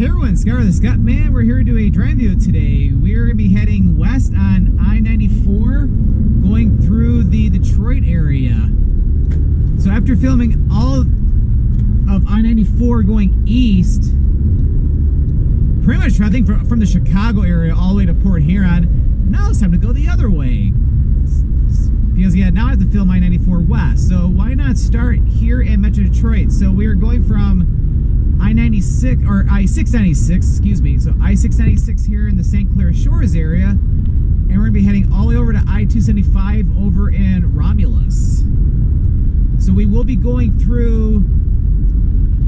Hey everyone, Scar the Scottman. We're here to do a drive video today. We're going to be heading west on I-94, going through the Detroit area. So after filming all of I-94 going east, pretty much I think from the Chicago area all the way to Port Huron, now it's time to go the other way. Because yeah, now I have to film I-94 west. So why not start here in Metro Detroit? So we are going from I-96 or I-696, excuse me. So I-696 here in the St. Clair Shores area, and we're gonna be heading all the way over to I-275 over in Romulus. So we will be going through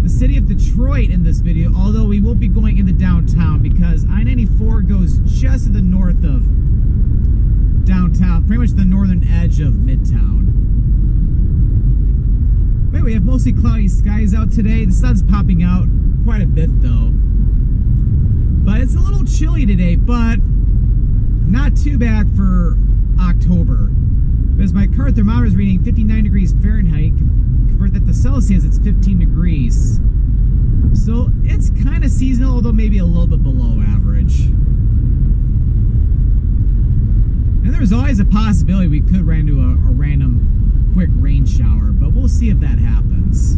the city of Detroit in this video, although we won't be going into downtown because I-94 goes just to the north of downtown, pretty much the northern edge of Midtown. Wait, we have mostly cloudy skies out today. The sun's popping out quite a bit though. But it's a little chilly today, but not too bad for October. Because my car thermometer is reading 59 degrees Fahrenheit. Convert that to Celsius, it's 15 degrees. So it's kind of seasonal, although maybe a little bit below average. And there's always a possibility we could run into a random quick rain shower, but we'll see if that happens.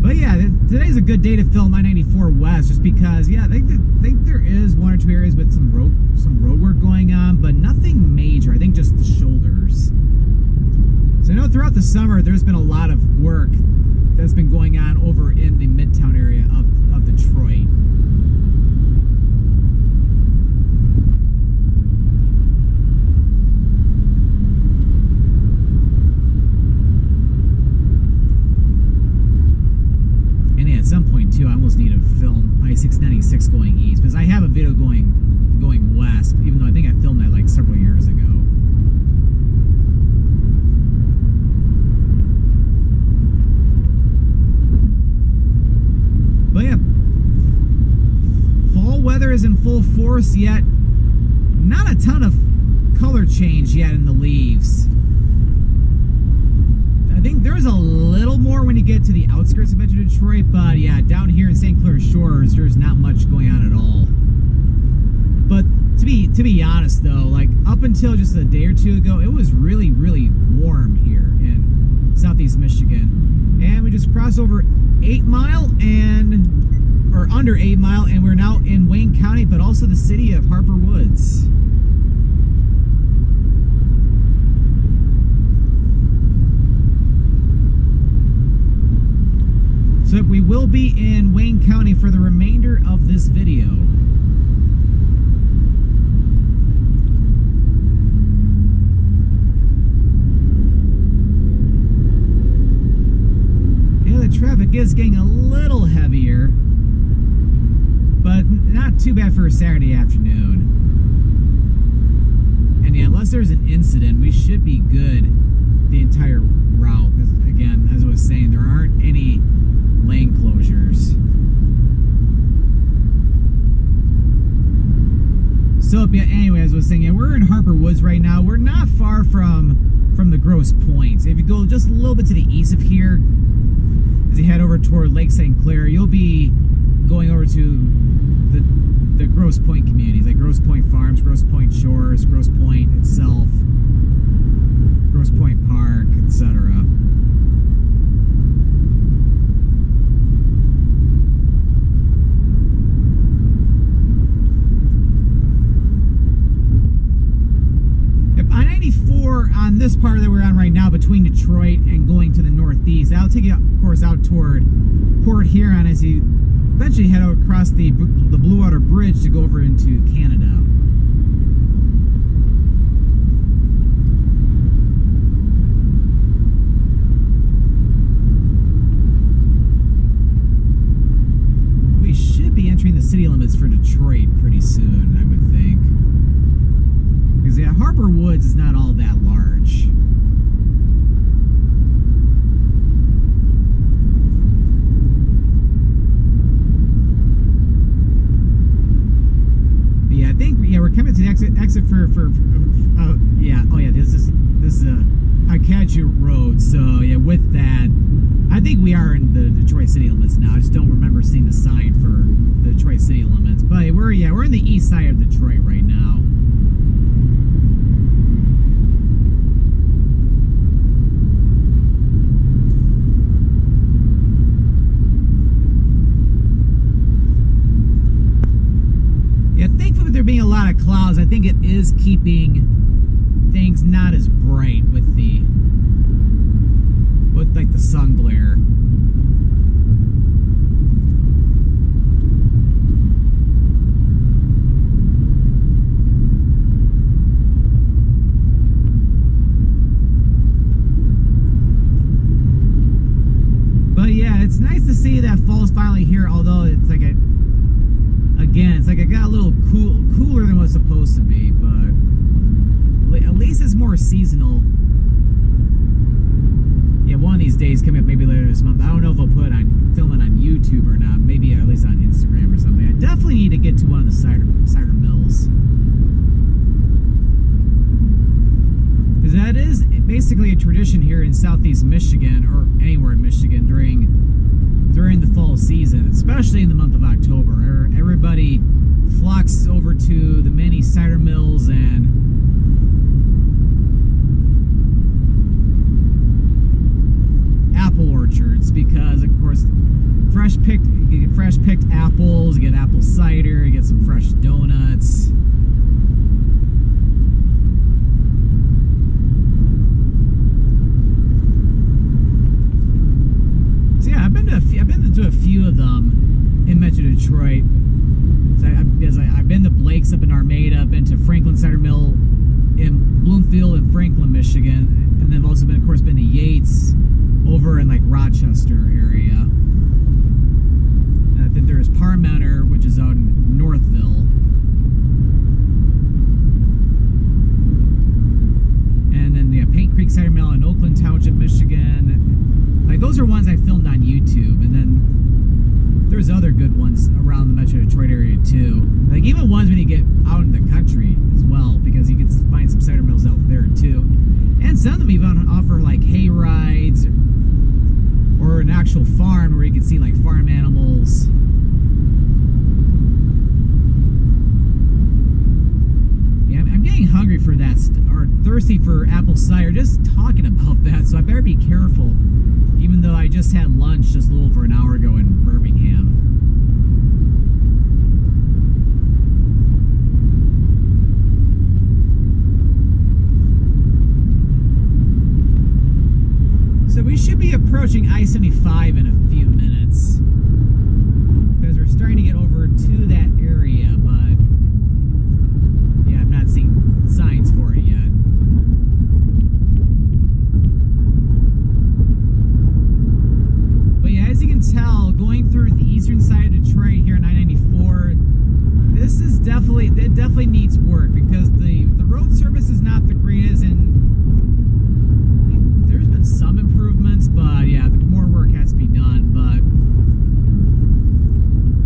But yeah, today's a good day to film I-94 West, just because yeah, I think there is one or two areas with some road work going on, but nothing major. I think just the shoulders. So I know throughout the summer there's been a lot of work that's been going on over in the Midtown area of Detroit. And yeah, at some point too, I almost need to film I-696 going east, because I have a video going west, even though I think I filmed that like several years ago. But yeah, fall weather is in full force yet. Not a ton of color change yet in the leaves. I think there's a little more when you get to the outskirts of Metro Detroit, but yeah, down here in St. Clair Shores, there's not much going on at all. But to be honest though, like up until just a day or two ago, it was really, really warm here in southeast Michigan. And we just crossed over 8 Mile or under 8 Mile, and we're now in Wayne County, but also the city of Harper Woods. So we will be in Wayne County for the remainder of this video. Traffic is getting a little heavier, but not too bad for a Saturday afternoon. And yeah, unless there's an incident, we should be good the entire route, because again, as I was saying, there aren't any lane closures. So yeah, anyway, as I was saying, yeah, we're in Harper Woods right now. We're not far from the Grosse Pointe. If you go just a little bit to the east of here, as you head over toward Lake St. Clair, you'll be going over to the Grosse Pointe communities, like Grosse Pointe Farms, Grosse Pointe Shores, Grosse Pointe itself, Grosse Pointe Park, etc. I-94 on this part that we're on right now between Detroit and going to the northeast, that'll take you, of course, out toward Port Huron as you eventually head out across the Blue Water Bridge to go over into Canada. We should be entering the city limits for Detroit pretty soon, I would think. Because yeah, Harper Woods is not all that large. But yeah, I think we're coming to the exit for yeah. Oh yeah, this is catchy road. So yeah, with that, I think we are in the Detroit city limits now. I just don't remember seeing the sign for the Detroit city limits. But we're in the east side of Detroit right now. Yeah, thankfully with there being a lot of clouds, I think it is keeping things not as bright with like the sun glare. But yeah, it's nice to see that fall's finally here, although it's like it's like it got a little cooler than what's supposed to be, but at least it's more seasonal. Yeah, one of these days coming up, maybe later this month. I don't know if I'll film it on YouTube or not. Maybe at least on Instagram or something. I definitely need to get to one of the cider mills, because that is basically a tradition here in Southeast Michigan, or anywhere in Michigan during the fall season, especially in the month of October. Everybody flocks over to the many cider mills and apple orchards, because of course you get fresh picked apples, you get apple cider, you get some fresh donuts. So yeah, I've been to a few of them in Metro Detroit. I've been to Blake's up in Armada, I've been to Franklin Cider Mill in Bloomfield and Franklin, Michigan, and then I've also been to Yates over in like Rochester area. And then there's Parmenter, which is out in Northville. And then the Paint Creek Cider Mill in Oakland Township, Michigan. Like those are ones I filmed on YouTube, and then there's other good ones around the Metro Detroit area too. Like even ones when you get out in the country as well, because you can find some cider mills out there too. And some of them even offer like hay rides or an actual farm where you can see like farm animals. Yeah, I'm getting hungry for that, or thirsty for apple cider just talking about that, so I better be careful, even though I just had lunch just a little over an hour ago in Birmingham. So we should be approaching I-75 in a few minutes, because we're starting to get over to that area, but yeah, I'm not seeing signs for it yet. But yeah, as you can tell, going through the eastern side of Detroit here on I-94, it definitely needs work, because the road surface is not the greatest, and there's been some improvements, but yeah, more work has to be done. But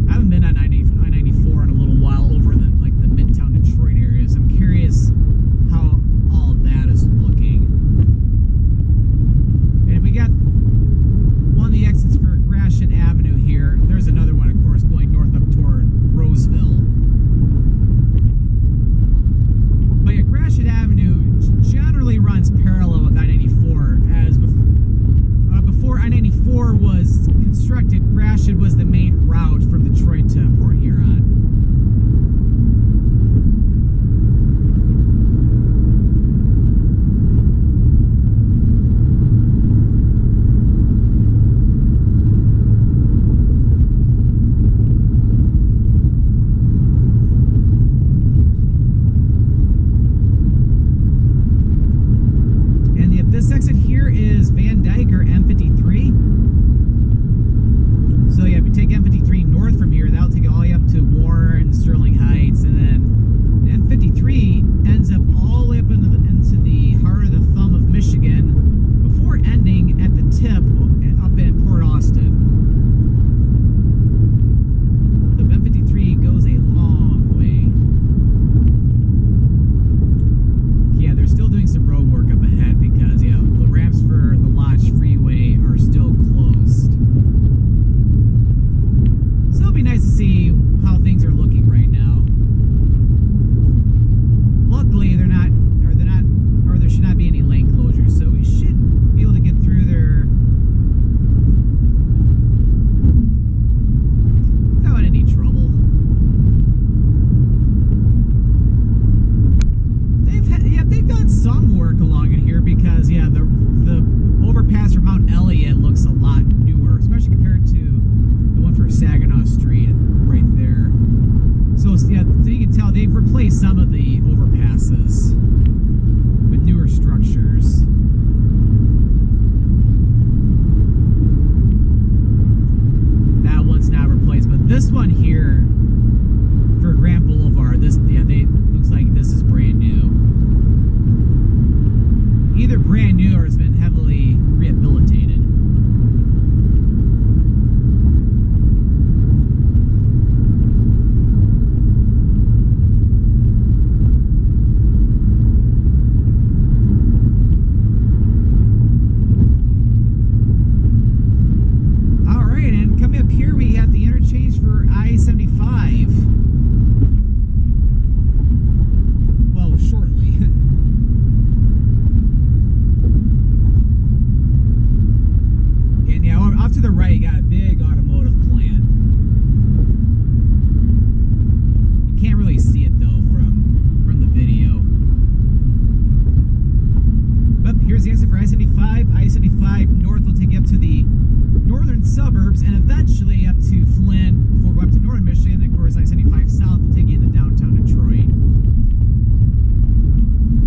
I haven't been on I-94 in a little while over in the Midtown Detroit area, so I'm curious I-75. I-75 north will take you up to the northern suburbs and eventually up to Flint before we go up to northern Michigan. And of course, I-75 south will take you into downtown Detroit.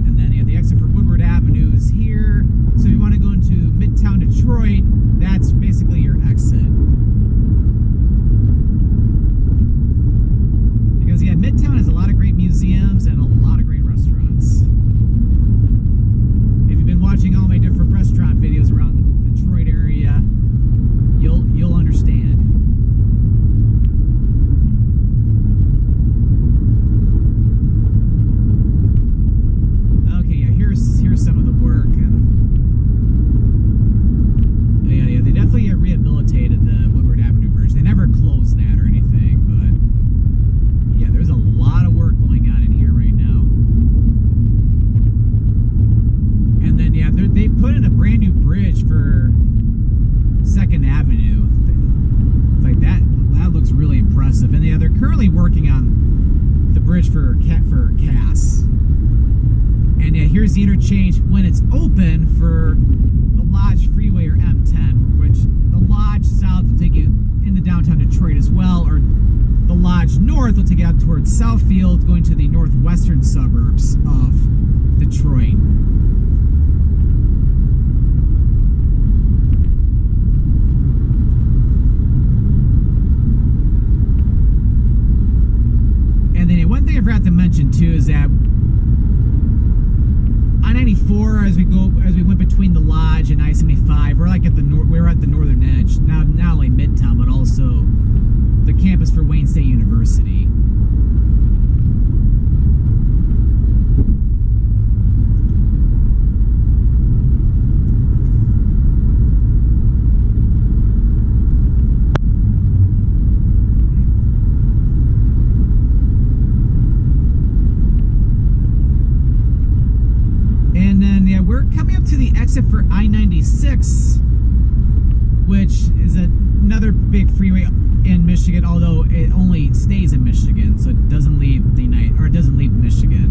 And then you have the exit for Woodward Avenue is here. So if you want to go into Midtown Detroit, that's basically your exit. Because yeah, Midtown has a lot of great museums and a lot of great restaurants. If you've been watching all my different restaurant videos around the Detroit area, you'll understand. Okay, yeah, here's some of the work, and yeah, they definitely rehabilitated the Woodward Avenue Bridge. They never closed that or anything, but yeah, there's a lot of work going on in here right now. And then yeah, they put in a brand new bridge for 2nd Avenue. Like that looks really impressive. And yeah, they're currently working on the bridge for Cass. And yeah, here's the interchange when it's open for the Lodge Freeway or M10, which the Lodge south will take you into downtown Detroit as well, or the Lodge north will take you out towards Southfield, going to the northwestern suburbs of Detroit. And then one thing I forgot to mention too is that I-94, as we went between the Lodge and I-75, we're like at the northern edge. Now not only Midtown, but also the campus for Wayne State University. And then yeah, we're coming up to the exit for I-96, which is another big freeway in Michigan, although it only stays in Michigan, so it doesn't leave Michigan.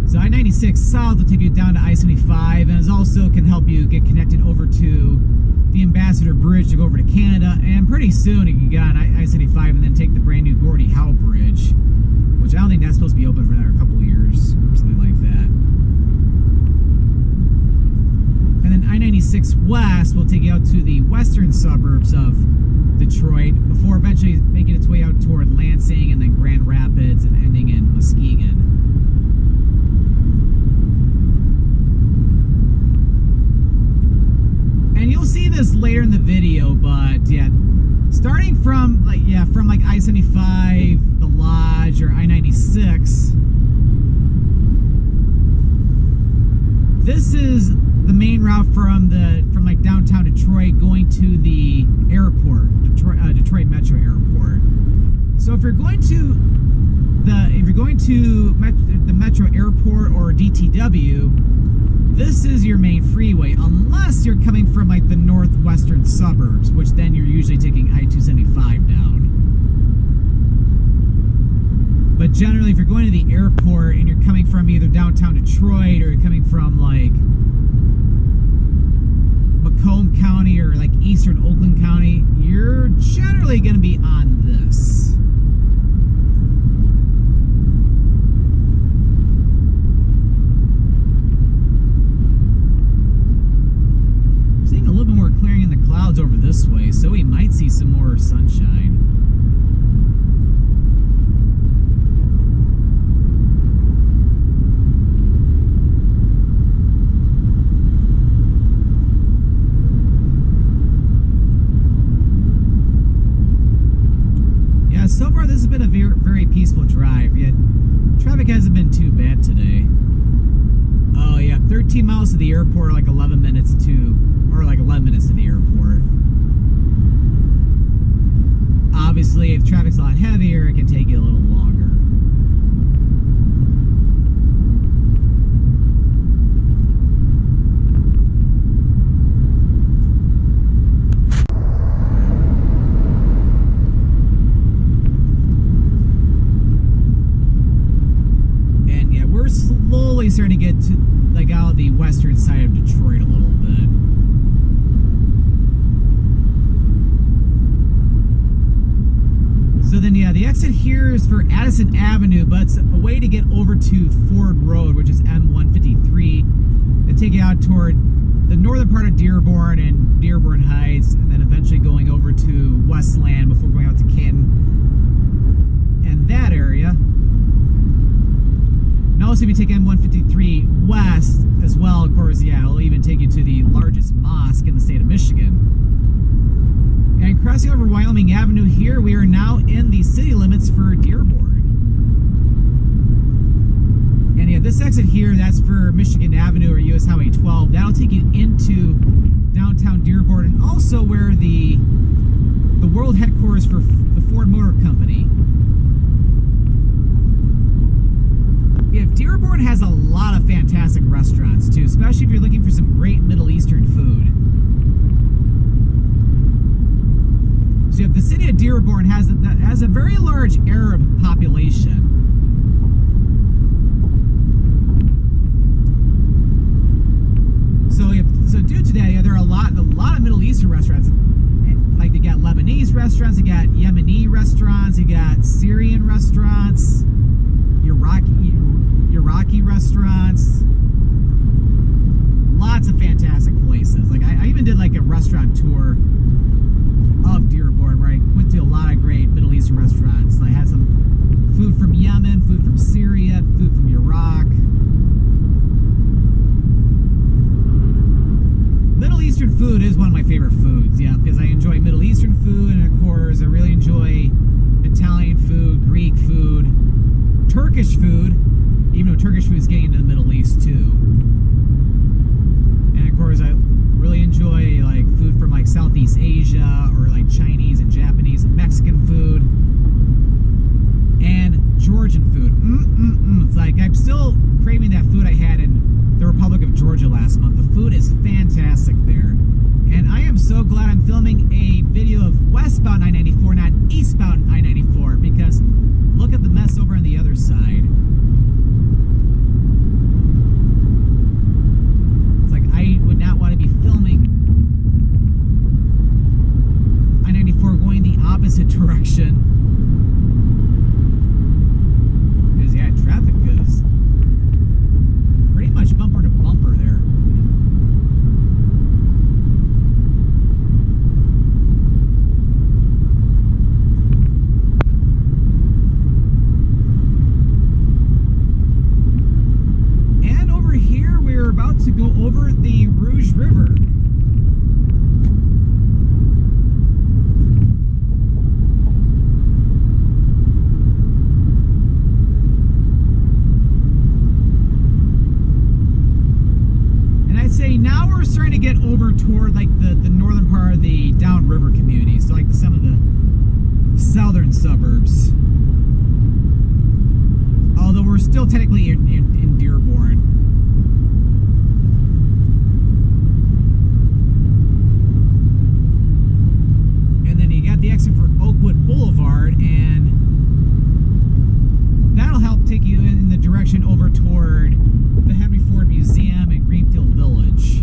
So I-96 south will take you down to I-75, and it also can help you get connected over to the Ambassador Bridge to go over to Canada, and pretty soon you can get on I-75 and then take the brand new Gordie Howe Bridge, which I don't think that's supposed to be open for another couple of years or something like that. And then I-96 west will take you out to the western suburbs of Detroit before eventually making its way out toward Lansing and then Grand Rapids and ending in Muskegon. And you'll see this later in the video, but yeah, starting from like I-75, the Lodge, or I-96, this is the main route from like downtown Detroit going to the airport, Detroit Metro Airport. So if you're going to the Metro Airport or DTW, this is your main freeway, unless you're coming from like the northwestern suburbs, which then you're usually taking I-275 down. But generally, if you're going to the airport and you're coming from either downtown Detroit or you're coming from like Macomb County or like eastern Oakland County, you're generally going to be on this. I'm seeing a little bit more clearing in the clouds over this way, so we might see some more sunshine. So far, this has been a very, very peaceful drive, yet traffic hasn't been too bad today. Oh yeah, 13 miles to the airport, like 11 minutes to the airport. Obviously, if traffic's a lot heavier, it can take you a little longer. Slowly starting to get like out of the western side of Detroit a little bit. So then, yeah, the exit here is for Addison Avenue, but it's a way to get over to Ford Road, which is M153, and take you out toward the northern part of Dearborn and Dearborn Heights, and then eventually going over to Westland before going out to Canton and that area. And also, if you take M153 west as well, of course, yeah, it'll even take you to the largest mosque in the state of Michigan. And crossing over Wyoming Avenue here, we are now in the city limits for Dearborn. And yeah, this exit here, that's for Michigan Avenue or US Highway 12. That'll take you into downtown Dearborn, and also where the world headquarters for the Ford Motor Company. Yeah, Dearborn has a lot of fantastic restaurants too, especially if you're looking for some great Middle Eastern food. So the city of Dearborn has a very large Arab population. So due to that, there are a lot of Middle Eastern restaurants. Like, they got Lebanese restaurants, they got Yemeni restaurants, they got Syrian restaurants, Iraqi restaurants. Lots of fantastic places. Like, I even did like a restaurant tour of Dearborn, where I went to a lot of great Middle Eastern restaurants. I had some food from Yemen, food from Syria, food from Iraq. Middle Eastern food is one of my favorite foods, yeah, because I enjoy Middle Eastern food, and of course I really enjoy Italian food, Greek food, Turkish food, even though Turkish food is getting into the Middle East too. And of course I really enjoy like food from like Southeast Asia, or like Chinese and Japanese and Mexican food, and Georgian food. It's like I'm still craving that food I had in the Republic of Georgia last month. The food is fantastic there. And I am so glad I'm filming a video of westbound I-94, not eastbound I-94, because look at the mess over on the other side. It's like I would not want to be filming I-94 going the opposite direction. Because, yeah, traffic goes pretty much bumper to bumper there. And over here, we're about to go over the Rouge River. Say now we're starting to get over toward like the northern part of the downriver community, so like some of the southern suburbs. Although we're still technically in Dearborn. And then you got the exit for Oakwood Boulevard, and that'll help take you in the direction over toward the Henry Ford Museum and Greenfield Village,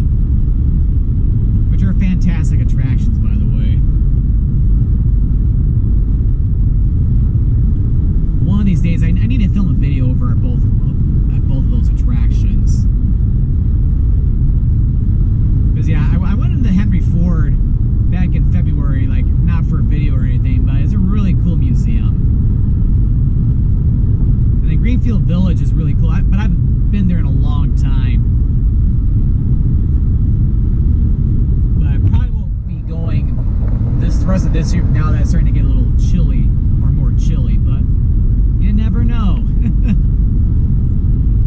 which are fantastic attractions, by the way. One of these days, I need to film a video over at both of those attractions. Because yeah, I went into Henry Ford back in February, like not for a video or anything, but it's a really cool museum. And then Greenfield Village is really cool, but I've been there in a long time. But I probably won't be going the rest of this year now that it's starting to get a little chilly, or more chilly, but you never know.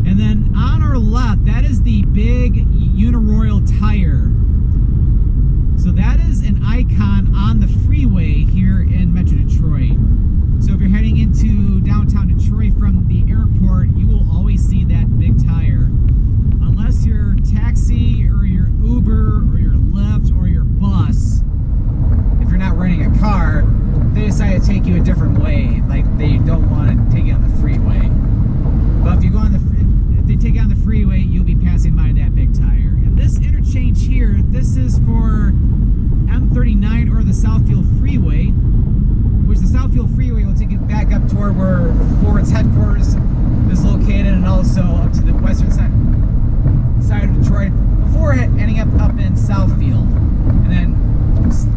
And then on our left, that is the big Uniroyal tire. So that is an icon on the freeway here in Metro Detroit. So if you're heading into downtown Detroit from the airport, you will always see that big tire. Unless your taxi or your Uber or your Lyft or your bus, if you're not renting a car, they decide to take you a different way. Like they don't want to take you on the freeway. But if you go on if they take you on the freeway, you'll be passing the Southfield Freeway, which the Southfield Freeway will take you back up toward where Ford's headquarters is located, and also up to the western side of Detroit before ending up in Southfield. And then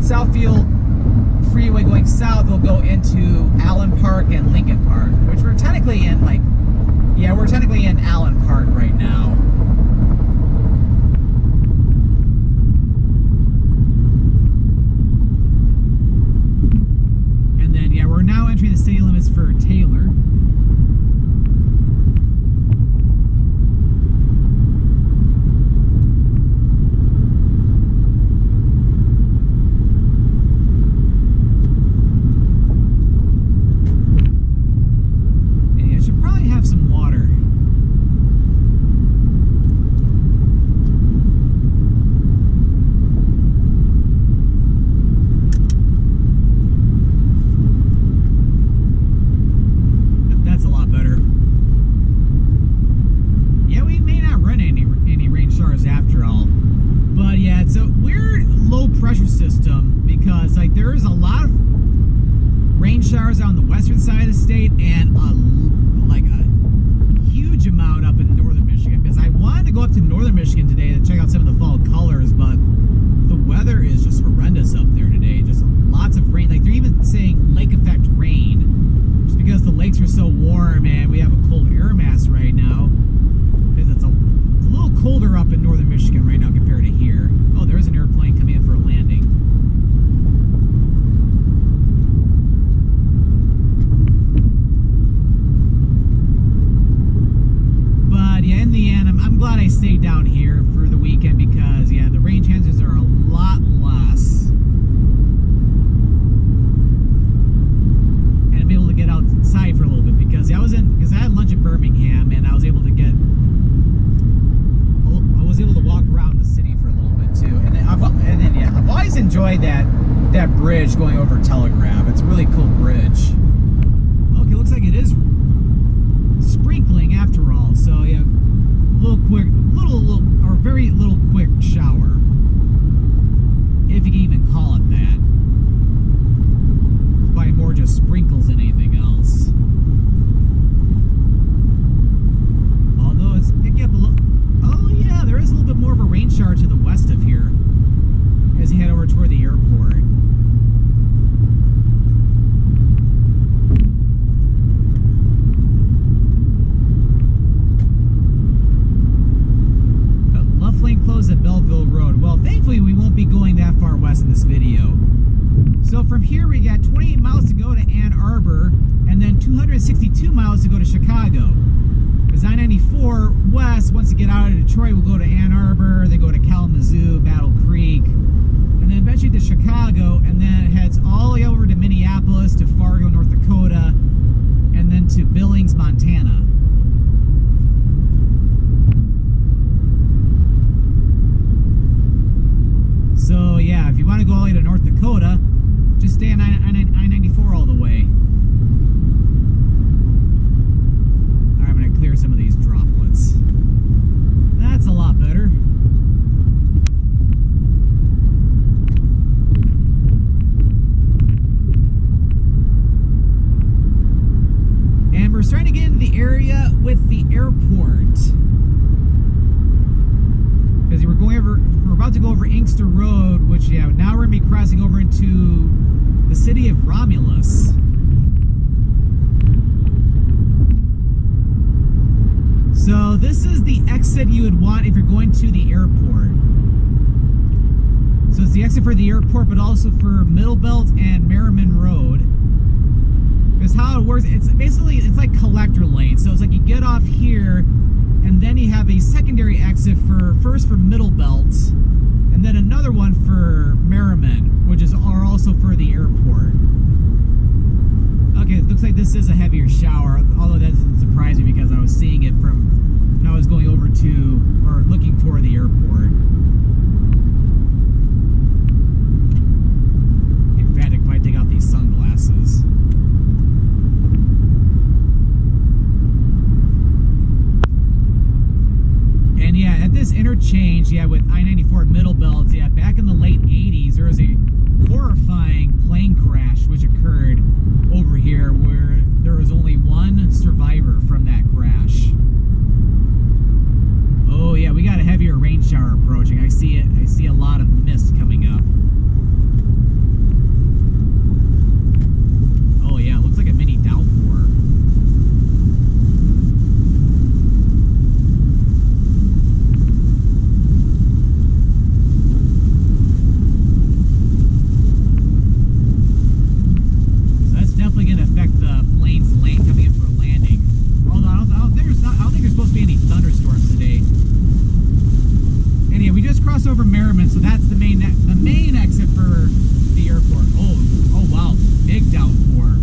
Southfield Freeway going south will go into Allen Park and Lincoln Park, which we're technically in, like, yeah, we're technically in Allen Park right now. And then, yeah, we're now entering the city limits for Taylor. Side of the state, and like a huge amount up in northern Michigan, because I wanted to go up to northern Michigan today to check out some of the fall colors, but the weather is just horrendous up there today. Just lots of rain. Like, they're even saying lake effect rain, just because the lakes are so warm and we have a cold air mass right now, because it's a little colder up in northern Michigan right now compared to here. Oh, there's an airplane coming in for a landing. In the end, I'm glad I stayed down here for the weekend, because, yeah, the rain chances are a lot less. And I'm able to get outside for a little bit, because I had lunch in Birmingham, and I was able to walk around the city for a little bit too. And then I've always enjoyed that bridge going over Telegraph. It's a really cool bridge. Okay, looks like it is sprinkling after all. So yeah. Very little quick shower, if you can even call it that. Probably more just sprinkles than anything else. Although it's picking up a little. Oh yeah, there is a little bit more of a rain shower to the west of here as you head over toward the airport. Closed at Belleville Road. Well, thankfully we won't be going that far west in this video. So from here we got 28 miles to go to Ann Arbor, and then 262 miles to go to Chicago. Because I-94 west, once you get out of Detroit, we'll go to Ann Arbor, then go to Kalamazoo, Battle Creek, and then eventually to Chicago, and then it heads all the way over to Minneapolis, to Fargo, North Dakota, and then to Billings, Montana. So yeah, if you want to go all the way to North Dakota, just stay on I-94 all the way. Alright, I'm going to clear some of these droplets. That's a lot better. And we're starting to get into the area with the airport. Because we're about to go over Inkster Road, which, yeah, now we're going to be crossing over into the city of Romulus. So this is the exit you would want if you're going to the airport. So it's the exit for the airport, but also for Middle Belt and Merriman Road. Because how it works, it's basically, it's like collector lane. So it's like you get off here, and then you have a secondary exit first for Middle Belt, and then another one for Merriman, which are also for the airport. Okay, it looks like this is a heavier shower, although that doesn't surprise me because I was seeing it from when I was going over to, or looking toward the airport. In fact, I could probably take out these sunglasses. And yeah, at this interchange, yeah, with I-94 Middle Belt, yeah, back in the late 80s, there was a horrifying plane crash which occurred over here, where there was only one survivor from that crash. Oh yeah, we got a heavier rain shower approaching. I see it. I see a lot of mist coming up. Oh yeah, it looks like a mini downpour. So that's definitely going to affect the plane's lane coming in for a landing. Although I don't think there's supposed to be any thunderstorms today. Anyway, we just crossed over Merriman, so that's the main exit for the airport. Oh wow, big downpour.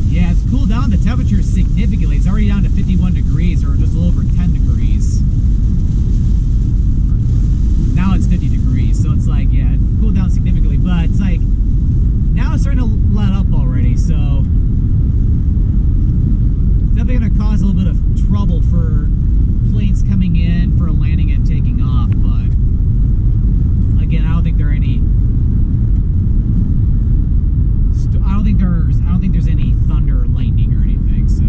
Yeah, it's cooled down the temperature significantly. It's already down to 51 degrees, or just a little over 10 degrees. Now it's 50 degrees, so it's like, yeah, it cooled down significantly, but it's like, now it's starting to let up already, so it's definitely going to cause a little bit of trouble for planes coming in for a landing and taking off, but again, I don't think there's any thunder or lightning or anything, so.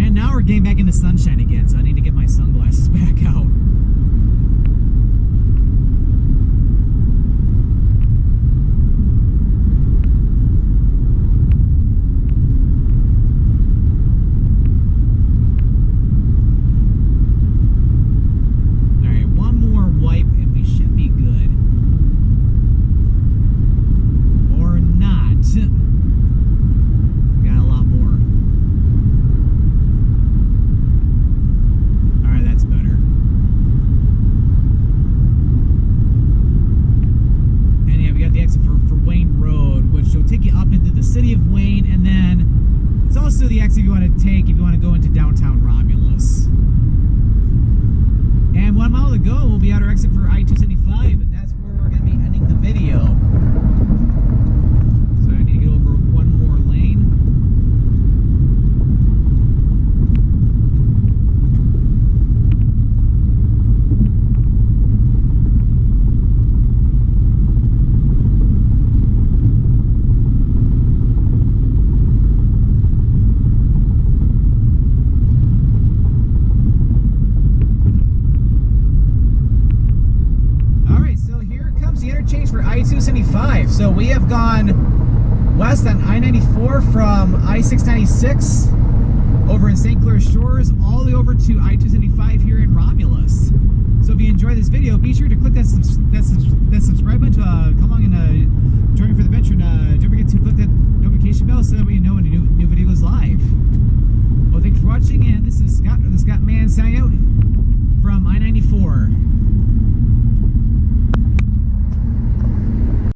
And now we're getting back into sunshine again, so I need to get my sunglasses back out. If you want to go into downtown Romulus. And 1 mile to go, we'll be at our exit for I-275, and that's where we're going to be ending the video. So I need to get over one more lane. For I-275. So we have gone west on I-94 from I-696 over in Clair Shores all the way over to I-275 here in Romulus. So if you enjoyed this video, be sure to click that subscribe button to come